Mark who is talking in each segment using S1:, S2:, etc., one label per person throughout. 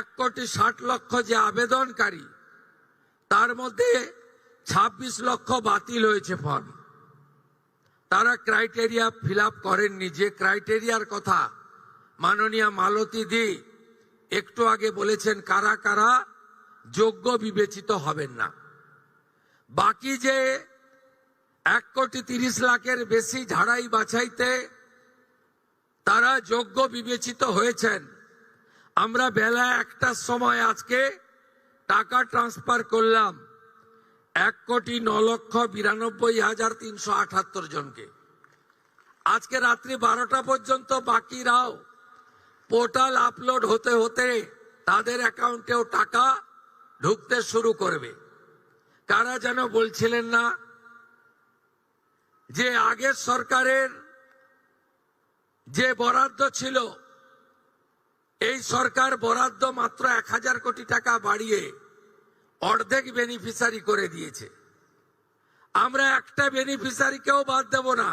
S1: 1,60,00,000 যে আবেদনকারী, তার মধ্যে 26 লক্ষ বাতিল হয়েছে ফর্ম। তারা ক্রাইটেরিয়া ফিল আপ করেননি। যে ক্রাইটেরিয়ার কথা মাননীয় মালতী দি একটু আগে বলেছেন, কারা কারা যোগ্য বিবেচিত হবেন না। বাকি যে 1,30,00,000-এর বেশি ঝাড়াই বাছাইতে তারা যোগ্য বিবেচিত হয়েছেন, আমরা বেলা 1টার সময় আজকে টাকা ট্রান্সফার করলাম 1,09,92,378 জনকে। আজকে রাত্রি 12টা পর্যন্ত বাকিরাও পোর্টাল আপলোড হতে হতে তাদের অ্যাকাউন্টেও টাকা ঢুকতে শুরু করবে। কারা যেন বলছিলেন না যে আগের সরকারের যে বরাদ্দ ছিল, এই সরকার বরাদ্দ মাত্র 1,000 কোটি টাকা বাড়িয়ে অর্ধেক বেনিফিশিয়ারি করে দিয়েছে। আমরা একটা বেনিফিশিয়ারিকেও বাদ দেব না।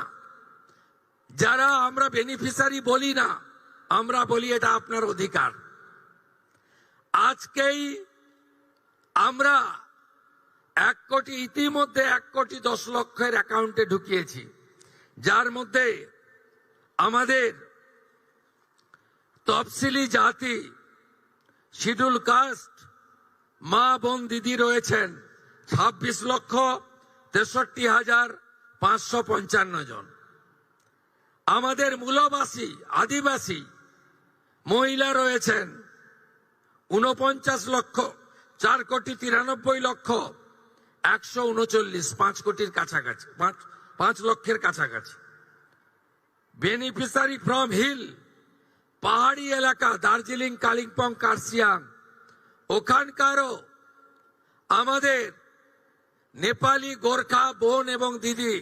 S1: যারা আমরা বেনিফিশিয়ারি বলি না, আমরা বলি এটা আপনার অধিকার। আজকেই আমরা 1 কোটি, ইতিমধ্যে 1,10,00,000-এর অ্যাকাউন্টে ঢুকিয়েছি, যার মধ্যে আমাদের তফসিলি জাতি, শিডিউল কাস্ট মা বোন দিদি রয়েছেন 26,63,555 জন। আমাদের মূলবাসী আদিবাসী মহিলা রয়েছেন 49,04,93,139, 5 কোটির কাছাকাছি, 5 লক্ষের কাছাকাছি। বেনিফিশিয়ারি ফ্রম হিল, পাহাড়ি এলাকা, দার্জিলিং, কালিম্পং, কার্শিয়াং, ওখানকারও আমাদের নেপালি গোর্খা বোন এবং দিদি,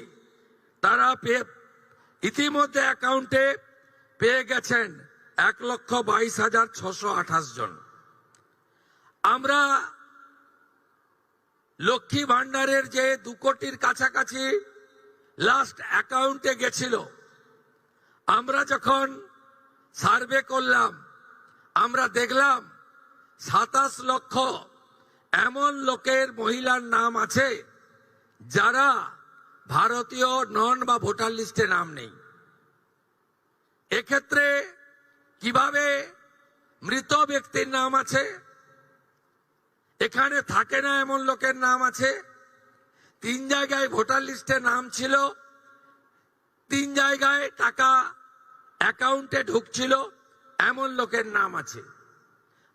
S1: তারা ইতিমধ্যে অ্যাকাউন্টে পেয়ে গেছেন 1,22,628 জন। আমরা লক্ষ্মী ভান্ডারের যে 2 কোটির কাছাকাছি লাস্ট অ্যাকাউন্টে গেছিল, আমরা যখন সার্ভে করলাম, আমরা দেখলাম 27 লক্ষ এমন লোকের, মহিলার নাম আছে যারা ভারতীয় নন বা ভোটার লিস্টে নাম নেই। এক্ষেত্রে কিভাবে মৃত ব্যক্তির নাম আছে, এখানে থাকে না এমন লোকের নাম আছে, 3 জায়গায় ভোটার লিস্টে নাম ছিল, 3 জায়গায় টাকা অ্যাকাউন্টে ঢুকছিল, এমন লোকের নাম আছে।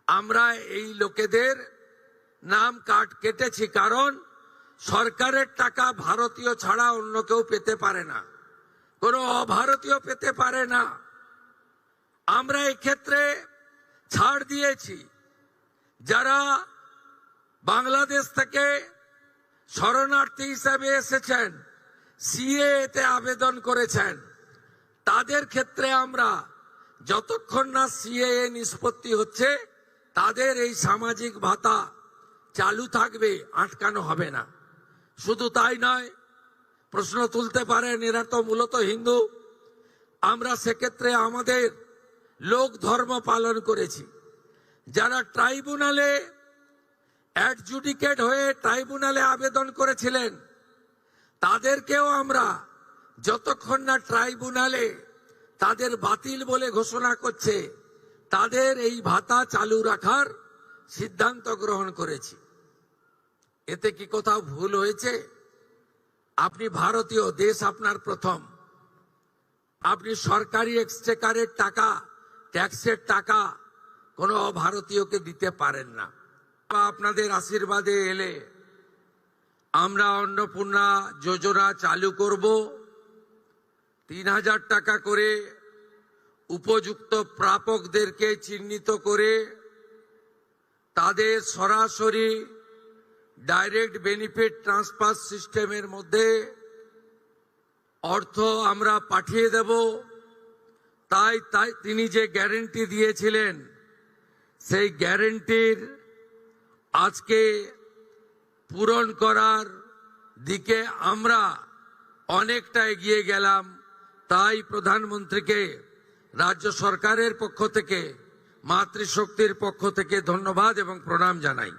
S1: আমরা এই লোকেদের নাম কেটেছি, কারণ সরকারের টাকা ভারতীয় ছাড়া অন্য কেউ পেতে পারে না, কোনো অভারতীয় পেতে পারে না। আমরা এই ক্ষেত্রে ছাড় দিয়েছি। যারা বাংলাদেশ থেকে শরণার্থী হিসাবে এসেছেন, সিএতে আবেদন করেছেন, তাদের ক্ষেত্রে আমরা যতক্ষণ না সিএএ নিষ্পত্তি হচ্ছে, তাদের এই সামাজিক ভাতা চালু থাকবে, আটকানো হবে না। শুধু তাই নয়, প্রশ্ন তুলতে পারেন এরা তো মূলত হিন্দু। আমরা সেক্ষেত্রে আমাদের লোক ধর্ম পালন করেছি। যারা ট্রাইব্যুনালে অ্যাডজুডিকেট হয়ে ট্রাইব্যুনালে আবেদন করেছিলেন, তাদেরকেও আমরা যতক্ষণ না ট্রাইব্যুনালে তাদের বাতিল বলে ঘোষণা করছে, তাদের এই ভাতা চালু রাখার সিদ্ধান্ত গ্রহণ করেছি। এতে কি কোথাও ভুল হয়েছে? আপনি ভারতীয়, দেশ আপনার প্রথম। আপনি সরকারি এক্সচেকারের টাকা, ট্যাক্সের টাকা কোনো ভারতীয়কে দিতে পারেন না। আপনাদের আশীর্বাদে এলে আমরা অন্নপূর্ণা যোজনা চালু করব। 3,000 টাকা করে উপযুক্ত প্রাপকদেরকে চিহ্নিত করে তাদের সরাসরি ডাইরেক্ট বেনিফিট ট্রান্সফার সিস্টেমের মধ্যে অর্থ আমরা পাঠিয়ে দেব। তাই তিনি যে গ্যারেন্টি দিয়েছিলেন, সেই গ্যারেন্টির আজকে পূরণ করার দিকে আমরা অনেকটা এগিয়ে গেলাম। তাই প্রধানমন্ত্রীকে রাজ্য সরকারের পক্ষ থেকে মাতৃশক্তির পক্ষ থেকে ধন্যবাদ এবং প্রণাম জানাই।